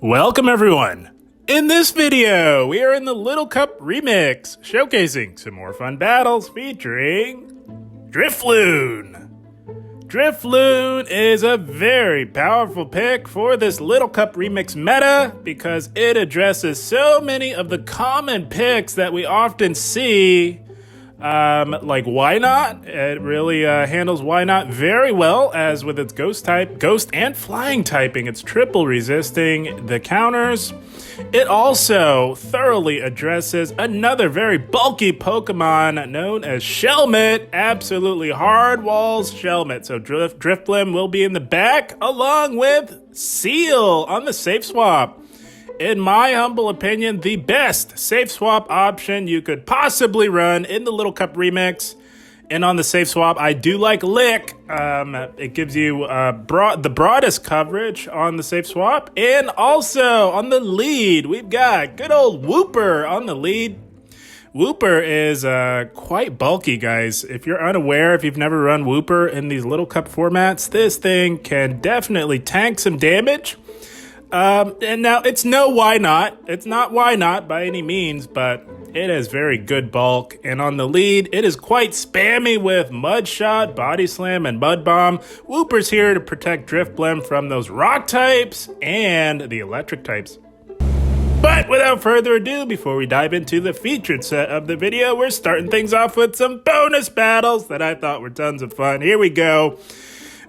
Welcome everyone! In this video, we are in the Little Cup Remix, showcasing some more fun battles featuring Drifloon. Drifloon is a very powerful pick for this Little Cup Remix meta because it addresses so many of the common picks that we often see. Like Why Not? It really handles Why Not very well, as with its ghost type, ghost and flying typing, it's triple resisting the counters. It also thoroughly addresses another very bulky Pokemon known as Shelmet. Absolutely hard walls Shelmet. So Drifloon will be in the back along with Seel on the safe swap. In my humble opinion, the best safe swap option you could possibly run in the Little Cup Remix. And on the safe swap, I do like Lick. It gives you the broadest coverage on the safe swap. And also on the lead, we've got good old Wooper on the lead. Wooper is quite bulky, guys. If you're unaware, if you've never run Wooper in these Little Cup formats, this thing can definitely tank some damage. And now it's no Why Not. It's not Why Not by any means, but it has very good bulk. And on the lead, it is quite spammy with Mud Shot, Body Slam, and Mud Bomb. Wooper's here to protect Drifloon from those rock types and the electric types. But without further ado, before we dive into the featured set of the video, we're starting things off with some bonus battles that I thought were tons of fun. Here we go.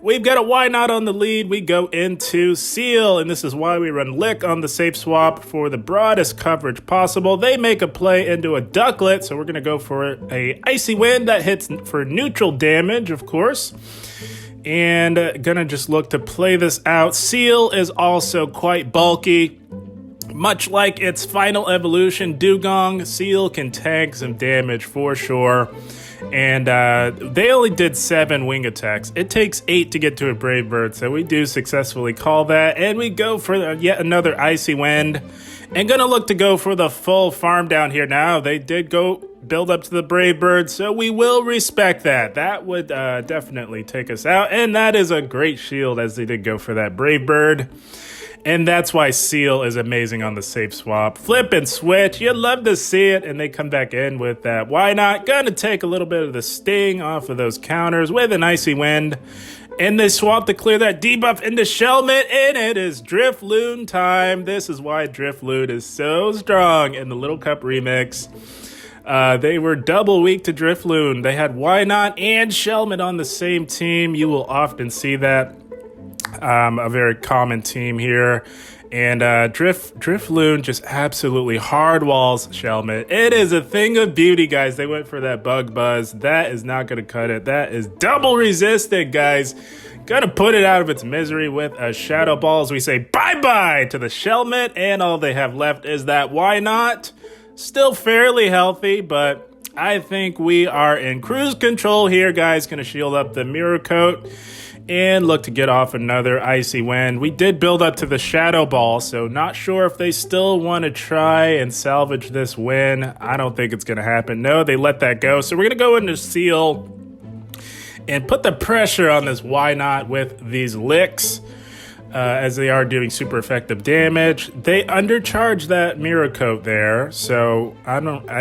We've got a Why Not on the lead. We go into Seel, and this is why we run Lick on the safe swap for the broadest coverage possible. They make a play into a Ducklet, so we're going to go for a Icy Wind that hits for neutral damage, of course. And gonna just look to play this out. Seel is also quite bulky. Much like its final evolution, Dugong, Seel can tank some damage for sure. And they only did 7 wing attacks. It takes 8 to get to a Brave Bird, so we do successfully call that. And we go for yet another Icy Wind. And gonna look to go for the full farm down here now. They did go build up to the Brave Bird, so we will respect that. That would definitely take us out. And that is a great shield, as they did go for that Brave Bird. And that's why Seel is amazing on the safe swap. Flip and switch. You'd love to see it. And they come back in with that. Why not? Gonna take a little bit of the sting off of those counters with an Icy Wind. And they swap to clear that debuff into Shelmet. And it is Drifloon time. This is why Drifloon is so strong in the Little Cup Remix. They were double weak to Drifloon. They had Why Not and Shelmet on the same team. You will often see that. A very common team here. And Drifloon just absolutely hard walls Shelmet. It is a thing of beauty, guys. They went for that Bug Buzz. That is not going to cut it. That is double resistant, guys. Gonna put it out of its misery with a Shadow Ball as we say bye-bye to the Shelmet. And all they have left is that Why Not. Still fairly healthy, but I think we are in cruise control here, guys. Gonna shield up the Mirror Coat. And look to get off another Icy Wind. We did build up to the Shadow Ball, so not sure if they still want to try and salvage this win. I don't think it's going to happen. No, they let that go. So we're going to go into Seel and put the pressure on this Why Not with these Licks. As they are doing super effective damage. They undercharge that Mirror Coat there, so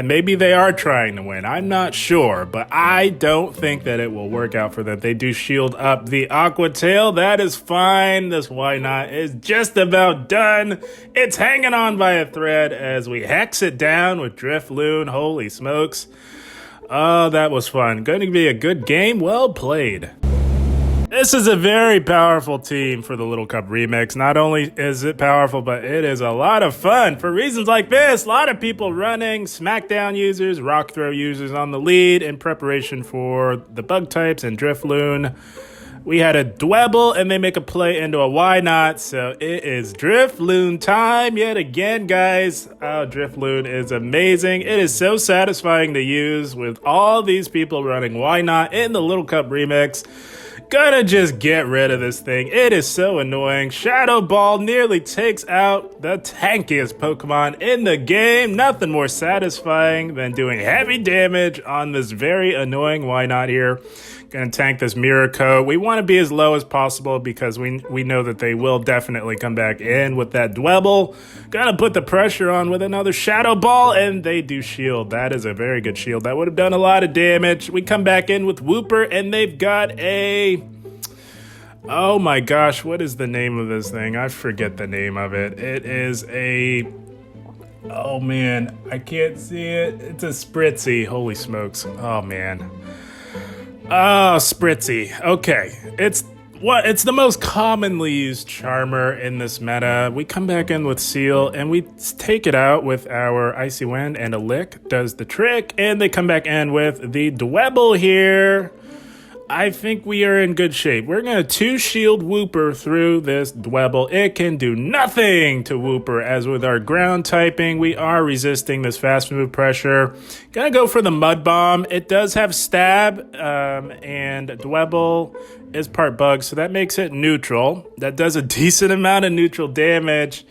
maybe they are trying to win. I'm not sure, but I don't think that it will work out for them. They do shield up the Aqua Tail. That is fine. This Why Not is just about done. It's hanging on by a thread as we hex it down with Drifloon. Holy smokes. Oh, that was fun. Going to be a good game. Well played. This is a very powerful team for the Little Cup Remix. Not only is it powerful, but it is a lot of fun. For reasons like this, a lot of people running Smackdown users, Rock Throw users on the lead in preparation for the bug types and Drifloon. We had a Dwebble, and they make a play into a Why Not, so it is Drifloon time yet again, guys. Oh, Drifloon is amazing. It is so satisfying to use with all these people running Why Not in the Little Cup Remix. Gonna just get rid of this thing. It is so annoying. Shadow Ball nearly takes out the tankiest Pokemon in the game. Nothing more satisfying than doing heavy damage on this very annoying Why-Not here. Gonna tank this Mirror Coat. We want to be as low as possible because we know that they will definitely come back in with that Dwebble. Gonna put the pressure on with another Shadow Ball, and they do shield. That is a very good shield. That would have done a lot of damage. We come back in with Wooper, and they've got a... Oh my gosh, what is the name of this thing? I forget the name of it. It is a... Oh man, I can't see it. It's a Spritzy. Holy smokes. Oh man. Oh, Spritzy. Okay. It's the most commonly used charmer in this meta. We come back in with Seel and we take it out with our Icy Wind, and a Lick does the trick, and they come back in with the Dwebble here. I think we are in good shape. We're going to 2-shield Wooper through this Dwebble. It can do nothing to Wooper, as with our ground typing, we are resisting this fast move pressure. Gonna go for the Mud Bomb. It does have Stab, and Dwebble is part Bug, so that makes it neutral. That does a decent amount of neutral damage.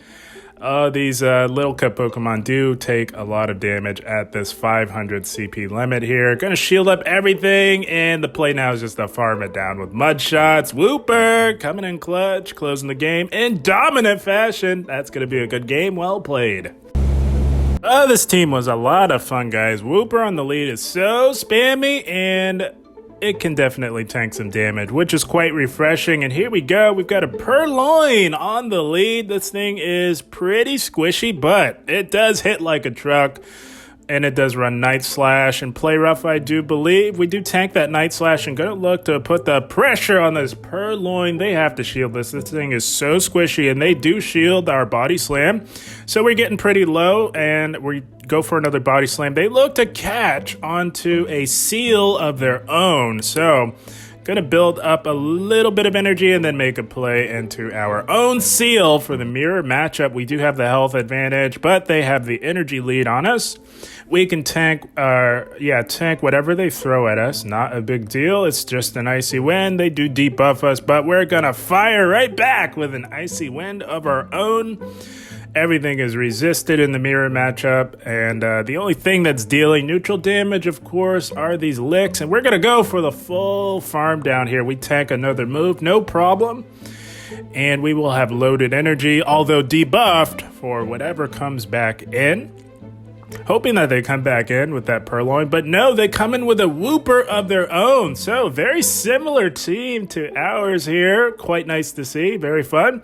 These Little Cup Pokemon do take a lot of damage at this 500 CP limit here. Gonna shield up everything, and the play now is just to farm it down with Mud Shots. Wooper coming in clutch, closing the game in dominant fashion. That's gonna be a good game. Well played. This team was a lot of fun, guys. Wooper on the lead is so spammy, and it can definitely tank some damage, which is quite refreshing. And here we go. We've got a Purloin on the lead. This thing is pretty squishy, but it does hit like a truck. And it does run Night Slash and Play Rough, I do believe. We do tank that Night Slash and gonna look to put the pressure on this Purloin. They have to shield this. This thing is so squishy, and they do shield our Body Slam. So we're getting pretty low, and we go for another Body Slam. They look to catch onto a Seel of their own. So gonna build up a little bit of energy and then make a play into our own Seel for the mirror matchup. We do have the health advantage, but they have the energy lead on us. We can tank whatever they throw at us. Not a big deal. It's just an Icy Wind. They do debuff us, but we're gonna fire right back with an Icy Wind of our own. Everything is resisted in the mirror matchup, and the only thing that's dealing neutral damage, of course, are these Licks, and we're gonna go for the full farm down here. We tank another move, no problem, and we will have loaded energy, although debuffed for whatever comes back in. Hoping that they come back in with that Purloin, but no, they come in with a Wooper of their own. So very similar team to ours here. Quite nice to see, very fun.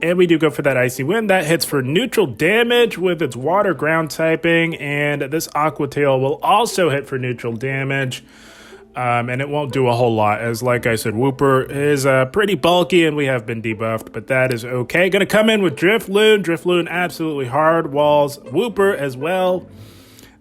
And we do go for that Icy Wind. That hits for neutral damage with its water ground typing, and this Aqua Tail will also hit for neutral damage. And it won't do a whole lot, as like I said, Wooper is pretty bulky and we have been debuffed, but that is okay. Gonna come in with Drifloon. Drifloon absolutely hard walls Wooper as well.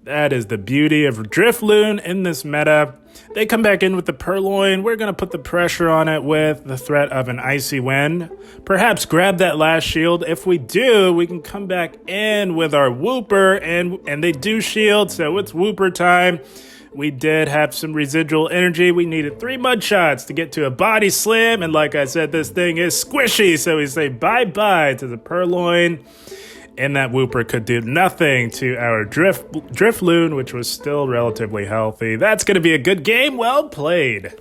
That is the beauty of Drifloon in this meta. They come back in with the Purloin. We're gonna put the pressure on it with the threat of an Icy Wind. Perhaps grab that last shield. If we do, we can come back in with our Wooper, and they do shield, so it's Wooper time. We did have some residual energy. We needed 3 Mud Shots to get to a Body Slam, and like I said, this thing is squishy, so we say bye-bye to the Purloin, and that Wooper could do nothing to our Drifloon, which was still relatively healthy. That's going to be a good game. Well played.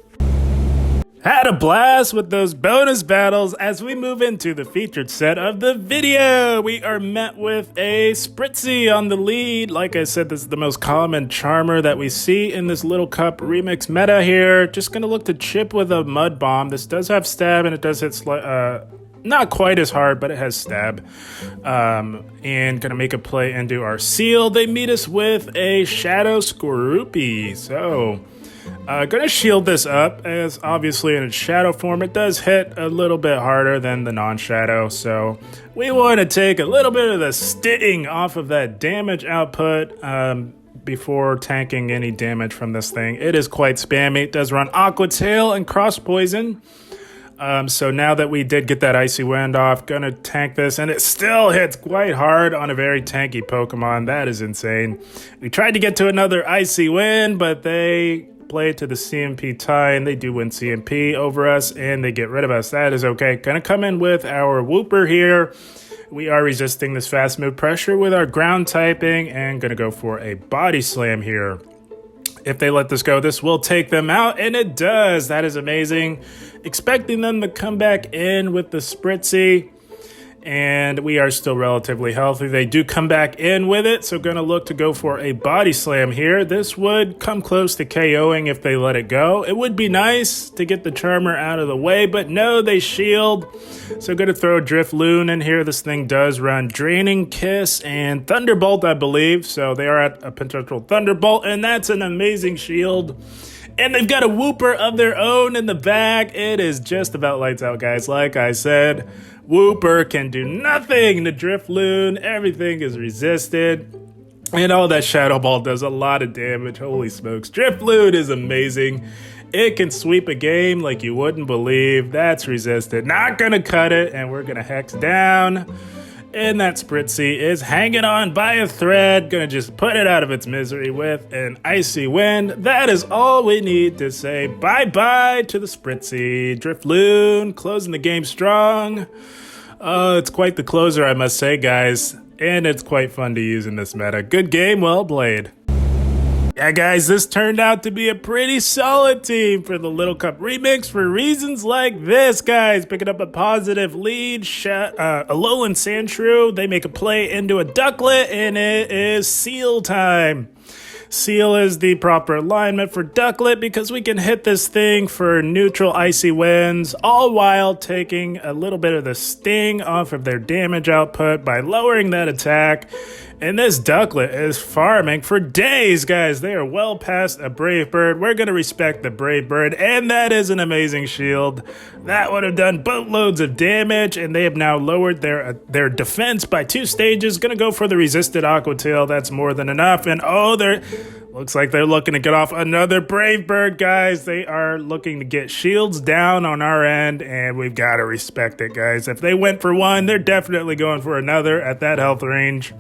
Had a blast with those bonus battles. As we move into the featured set of the video, we are met with a Spritzy on the lead. Like I said, this is the most common charmer that we see in this Little Cup remix meta here. Just gonna look to chip with a Mud Bomb. This does have Stab, and it does hit not quite as hard, but it has Stab. And gonna make a play into our Seel. They meet us with a Shadow Skorupi. So gonna shield this up, as obviously in its shadow form it does hit a little bit harder than the non-shadow, so we want to take a little bit of the sting off of that damage output before tanking any damage from this thing. It is quite spammy. It does run Aqua Tail and Cross Poison. So now that we did get that Icy Wind off, gonna tank this, and it still hits quite hard on a very tanky Pokemon. That is insane. We tried to get to another Icy Wind, but they play to the CMP tie, and they do win CMP over us, and they get rid of us. That is okay. Gonna come in with our Wooper here. We are resisting this fast move pressure with our ground typing, and gonna go for a body slam here. If they let this go, this will take them out, and it does. That is amazing. Expecting them to come back in with the Spritzy, and we are still relatively healthy. They do come back in with it, so going to look to go for a body slam here. This would come close to KOing if they let it go. It would be nice to get the Charmer out of the way, but no, they shield. So going to throw Drifloon in here. This thing does run Draining Kiss and Thunderbolt, I believe. So they are at a potential Thunderbolt, and that's an amazing shield. And they've got a Wooper of their own in the back. It is just about lights out, guys. Like I said, Wooper can do nothing to Drifloon. Everything is resisted. And all that Shadow Ball does a lot of damage. Holy smokes. Drifloon is amazing. It can sweep a game like you wouldn't believe. That's resisted. Not going to cut it. And we're going to Hex down. And that Spritzy is hanging on by a thread. Gonna just put it out of its misery with an Icy Wind. That is all we need to say bye-bye to the Spritzy. Drifloon closing the game strong. It's quite the closer, I must say, guys. And it's quite fun to use in this meta. Good game, well played. Yeah, guys, this turned out to be a pretty solid team for the Little Cup Remix for reasons like this, guys. Picking up a positive lead, Alolan Sandshrew. They make a play into a Ducklet, and it is Seel time. Seel is the proper alignment for Ducklet because we can hit this thing for neutral Icy Winds, all while taking a little bit of the sting off of their damage output by lowering that attack. And this Ducklet is farming for days, guys. They are well past a Brave Bird. We're going to respect the Brave Bird, and that is an amazing shield. That would have done boatloads of damage, and they have now lowered their defense by 2 stages. Going to go for the resisted Aqua Tail. That's more than enough. And looks like they're looking to get off another Brave Bird, guys. They are looking to get shields down on our end, and we've got to respect it, guys. If they went for one, they're definitely going for another at that health range.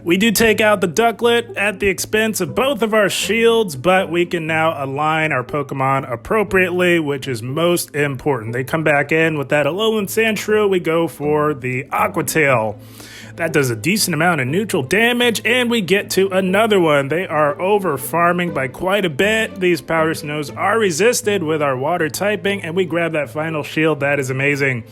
We do take out the Ducklet at the expense of both of our shields, but we can now align our Pokemon appropriately, which is most important. They come back in with that Alolan Sandshrew. We go for the Aqua Tail. That does a decent amount of neutral damage, and we get to another one. They are over farming by quite a bit. These Powder Snows are resisted with our water typing, and we grab that final shield. That is amazing.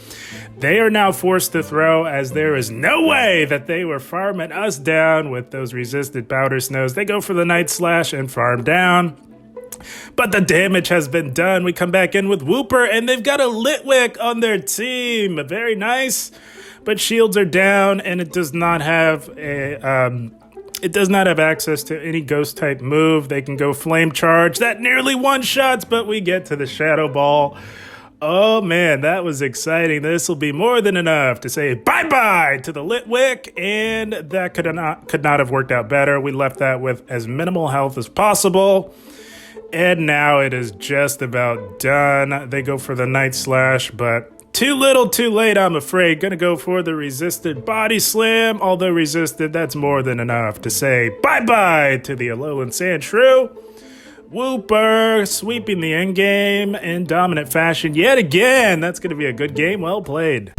They are now forced to throw, as there is no way that they were farming us down with those resisted Powder Snows. They go for the Night Slash and farm down. But the damage has been done. We come back in with Wooper, and they've got a Litwick on their team. Very nice. But shields are down, and it does not have access to any ghost type move. They can go Flame Charge. That nearly one-shots, but we get to the Shadow Ball. Oh man, that was exciting. This will be more than enough to say bye-bye to the Litwick, and that could not have worked out better. We left that with as minimal health as possible, and now it is just about done. They go for the Night Slash, but too little, too late, I'm afraid. Gonna go for the resisted Body Slam. Although resisted, that's more than enough to say bye-bye to the Alolan Sandshrew. Wooper sweeping the endgame in dominant fashion yet again. That's going to be a good game. Well played.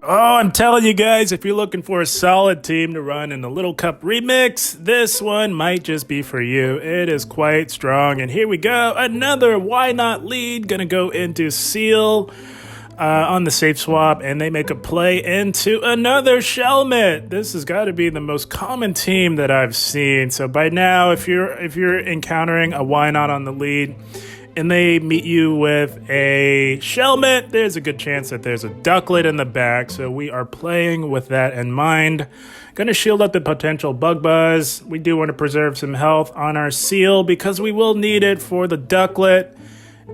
Oh, I'm telling you guys, if you're looking for a solid team to run in the Little Cup Remix, this one might just be for you. It is quite strong. And here we go. Another Why Not lead. Going to go into Seel on the safe swap, and they make a play into another Shelmet. This has got to be the most common team that I've seen. So by now, if you're encountering a Why Not on the lead and they meet you with a Shelmet, there's a good chance that there's a Ducklet in the back. So we are playing with that in mind. Going to shield up the potential Bug Buzz. We do want to preserve some health on our Seel because we will need it for the Ducklet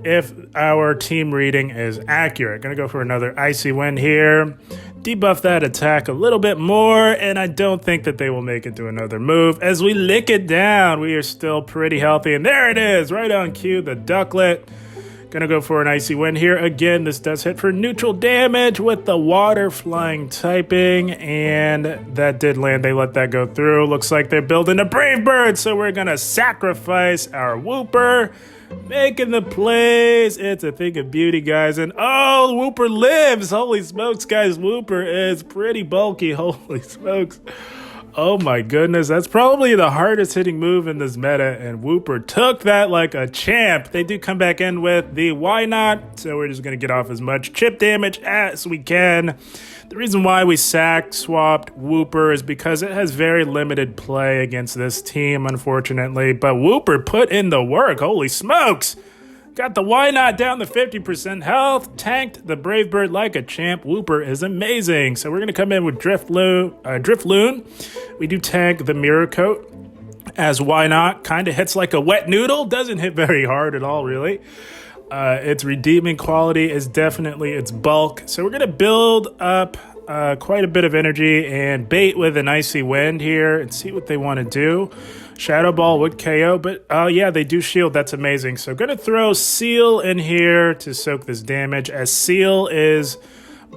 if our team reading is accurate. Gonna go for another Icy Wind here. Debuff that attack a little bit more, and I don't think that they will make it to another move. As we lick it down, we are still pretty healthy, and there it is, right on cue, the Ducklet. Gonna go for an Icy Wind here. Again, this does hit for neutral damage with the water flying typing, and that did land. They let that go through. Looks like they're building a Brave Bird, so we're gonna sacrifice our Wooper. Making the plays. It's a thing of beauty, guys. And oh, Wooper lives. Holy smokes, guys. Wooper is pretty bulky. Holy smokes. Oh my goodness. That's probably the hardest hitting move in this meta. And Wooper took that like a champ. They do come back in with the why not. So we're just going to get off as much chip damage as we can. The reason why we swapped Wooper is because it has very limited play against this team, unfortunately. But Wooper put in the work. Holy smokes! Got the why not down to 50% health. Tanked the Brave Bird like a champ. Wooper is amazing. So we're going to come in with Drifloon. We do tank the Mirror Coat as why not. Kind of hits like a wet noodle. Doesn't hit very hard at all, really. Its redeeming quality is definitely its bulk. So we're going to build up quite a bit of energy and bait with an Icy Wind here and see what they want to do. Shadow Ball would KO, but yeah, they do shield. That's amazing. So going to throw Seel in here to soak this damage, as Seel is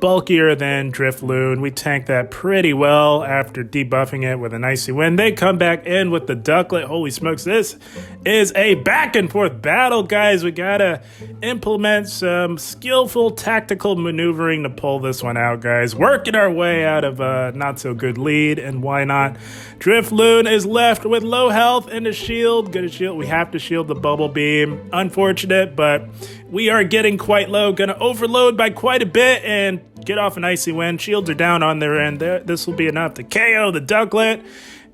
bulkier than Drifloon. We tank that pretty well after debuffing it with an Icy Wind. They come back in with the Ducklet. Holy smokes, this is a back and forth battle, guys. We gotta implement some skillful tactical maneuvering to pull this one out, guys. Working our way out of a not so good lead, and why not? Drifloon is left with low health and a shield. Gonna shield. We have to shield the Bubble Beam. Unfortunate, but we are getting quite low. Gonna overload by quite a bit and get off an Icy Wind. Shields are down on their end. This will be enough to KO the Ducklet.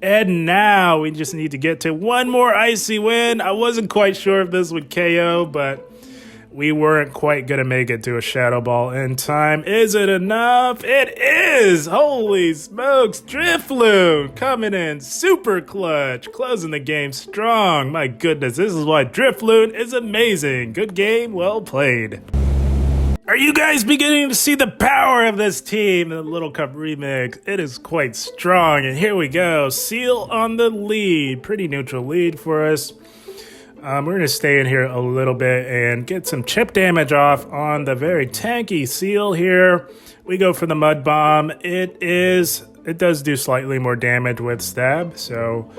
And now we just need to get to one more Icy Wind. I wasn't quite sure if this would KO, but we weren't quite going to make it to a Shadow Ball in time. Is it enough? It is! Holy smokes! Drifloon coming in super clutch. Closing the game strong. My goodness, this is why Drifloon is amazing. Good game, well played. Are you guys beginning to see the power of this team in the Little Cup Remix? It is quite strong, and here we go. Seel on the lead. Pretty neutral lead for us. We're going to stay in here a little bit and get some chip damage off on the very tanky Seel here. We go for the Mud Bomb. It does do slightly more damage with stab, so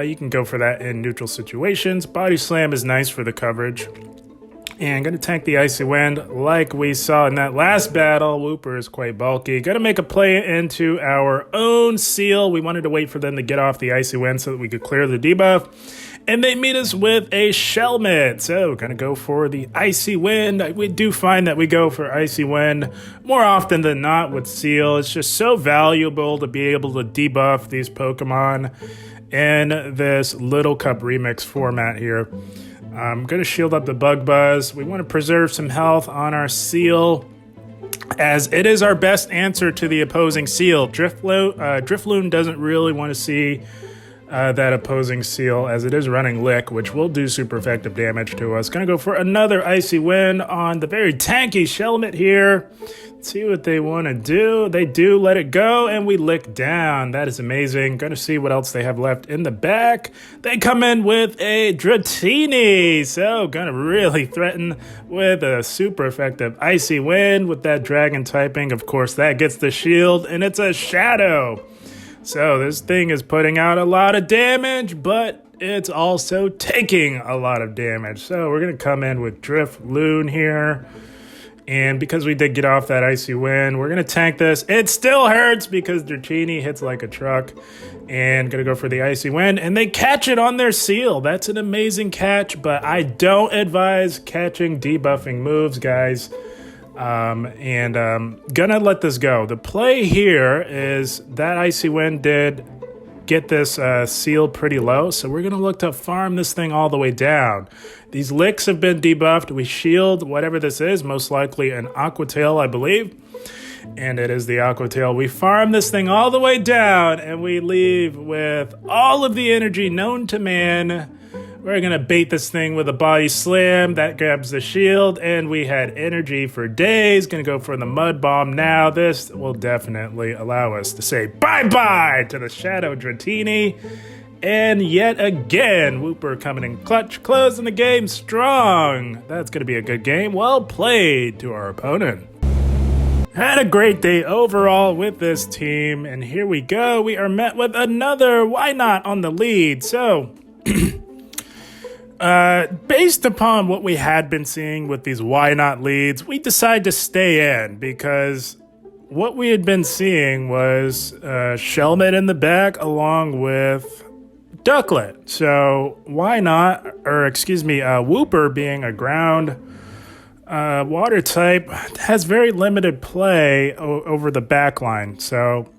you can go for that in neutral situations. Body Slam is nice for the coverage. And going to tank the Icy Wind like we saw in that last battle. Wooper is quite bulky. Going to make a play into our own Seel. We wanted to wait for them to get off the Icy Wind so that we could clear the debuff. And they meet us with a Shelmet. So going to go for the Icy Wind. We do find that we go for Icy Wind more often than not with Seel. It's just so valuable to be able to debuff these Pokemon in this Little Cup Remix format here. I'm going to shield up the Bug Buzz. We want to preserve some health on our Seel, as it is our best answer to the opposing Seel. Drifloon doesn't really want to see that opposing Seel, as it is running Lick, which will do super effective damage to us. Going to go for another Icy Wind on the very tanky Shelmet here. Let's see what they want to do. They do let it go, and we Lick down. That is amazing. Going to see what else they have left in the back. They come in with a Dratini. So going to really threaten with a super effective Icy Wind with that Dragon typing. Of course, that gets the shield, and it's a Shadow. So this thing is putting out a lot of damage, but it's also taking a lot of damage. So we're going to come in with Drifloon here. And because we did get off that Icy Wind, we're going to tank this. It still hurts because Dratini hits like a truck. And going to go for the Icy Wind. And they catch it on their Seel. That's an amazing catch, but I don't advise catching debuffing moves, guys. Gonna let this go. The play here is that Icy Wind did get this Seel pretty low, so we're gonna look to farm this thing all the way down. These Licks have been debuffed. We shield whatever this is, most likely an Aqua Tail, I believe, and it is the Aqua Tail. We farm this thing all the way down, and we leave with all of the energy known to man. We're going to bait this thing with a Body Slam. That grabs the shield, and we had energy for days. Going to go for the Mud Bomb now. This will definitely allow us to say bye-bye to the Shadow Dratini. And yet again, Wooper coming in clutch, closing the game strong. That's going to be a good game. Well played to our opponent. Had a great day overall with this team, and here we go. We are met with another why not on the lead. So, based upon what we had been seeing with these why not leads, we decided to stay in because what we had been seeing was Shelmet in the back along with Ducklet. So why not, Wooper being a ground water type has very limited play over the back line. So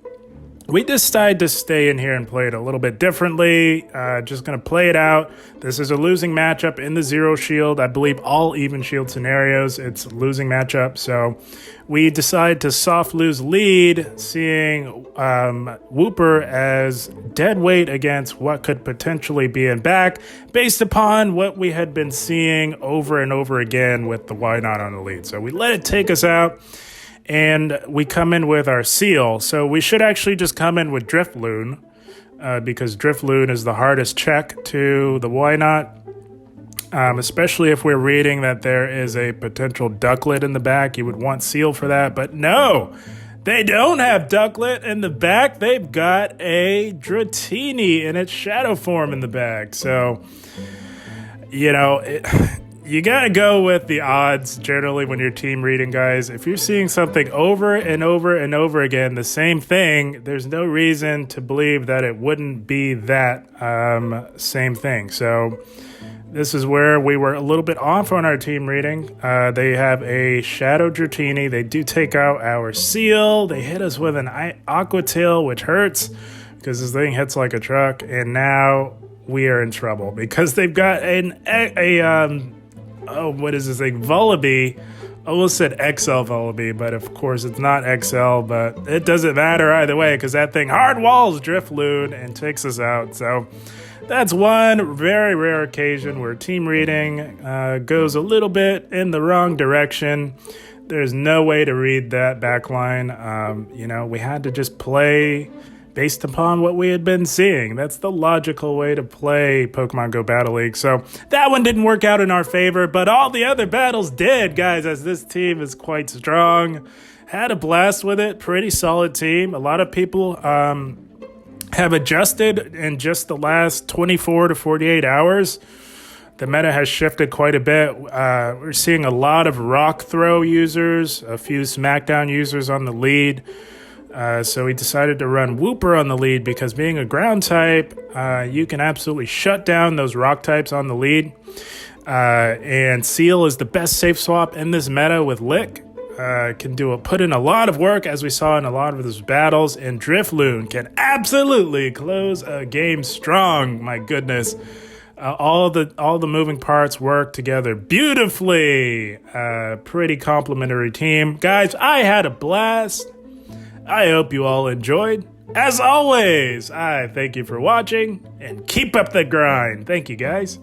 we decided to stay in here and play it a little bit differently. Just going to play it out. This is a losing matchup in the zero shield. I believe all even shield scenarios, it's a losing matchup. So we decided to soft lose lead, seeing Wooper as dead weight against what could potentially be in back, based upon what we had been seeing over and over again with the why not on the lead. So we let it take us out. And we come in with our Seel. So we should actually just come in with Drifloon because Drifloon is the hardest check to the why not, especially if we're reading that there is a potential Ducklet in the back. You would want Seel for that, but no, they don't have Ducklet in the back. They've got a Dratini in its shadow form in the back. So, you know, you gotta go with the odds generally when you're team reading, guys. If you're seeing something over and over and over again, the same thing, there's no reason to believe that it wouldn't be that same thing. So this is where we were a little bit off on our team reading. They have a Shadow Dratini. They do take out our Seel. They hit us with an Aqua Tail, which hurts because this thing hits like a truck. And now we are in trouble because they've got what is this thing? Vullaby. I almost said XL Vullaby, but of course it's not XL, but it doesn't matter either way because that thing hard walls Drifloon and takes us out. So that's one very rare occasion where team reading goes a little bit in the wrong direction. There's no way to read that backline. We had to just play based upon what we had been seeing. That's the logical way to play Pokemon Go Battle League. So that one didn't work out in our favor, but all the other battles did, guys, as this team is quite strong. Had a blast with it. Pretty solid team. A lot of people have adjusted in just the last 24 to 48 hours. The meta has shifted quite a bit. We're seeing a lot of Rock Throw users, a few Smackdown users on the lead. So we decided to run Wooper on the lead because being a ground type, you can absolutely shut down those rock types on the lead. And Seel is the best safe swap in this meta with Lick. Can put in a lot of work, as we saw in a lot of those battles. And Drifloon can absolutely close a game strong. My goodness. All the moving parts work together beautifully. Pretty complimentary team. Guys, I had a blast. I hope you all enjoyed. As always, I thank you for watching and keep up the grind. Thank you, guys.